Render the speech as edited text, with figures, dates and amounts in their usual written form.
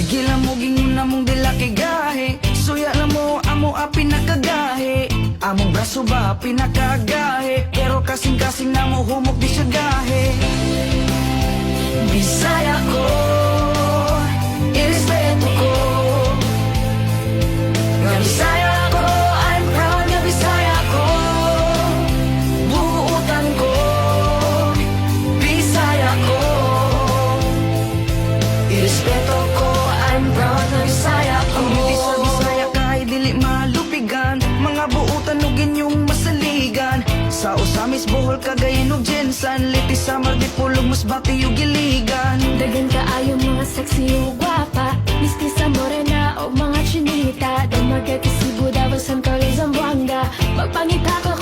Gila mo gingon na mong dila kay gahe. Suya na mo amo a pinakagahe. Among braso ba pinakagahe. Pero kasing-kasing na mo humok di siya gahe. Bisaya ko, irespeto ko. Nga Bisaya ko, I'm proud nga Bisaya ko. Buutan ko, Bisaya ko. Irespeto ko, I'm proud nga Bisaya ko. Ang beauty sa Bisaya kahit dili malupigan. Mga buutan ug inyong masaligan. Sa Osamis, Bohol, Cagayan ug Jensan. Litis, Samar, Dipolog, Masbate ug Iligan. Dagan kaayo mga sexy o gwapa. Mistisa morena o mga chinita. Damagay Cebu, Davao, San Carlos, Zamboanga. Magpangita ko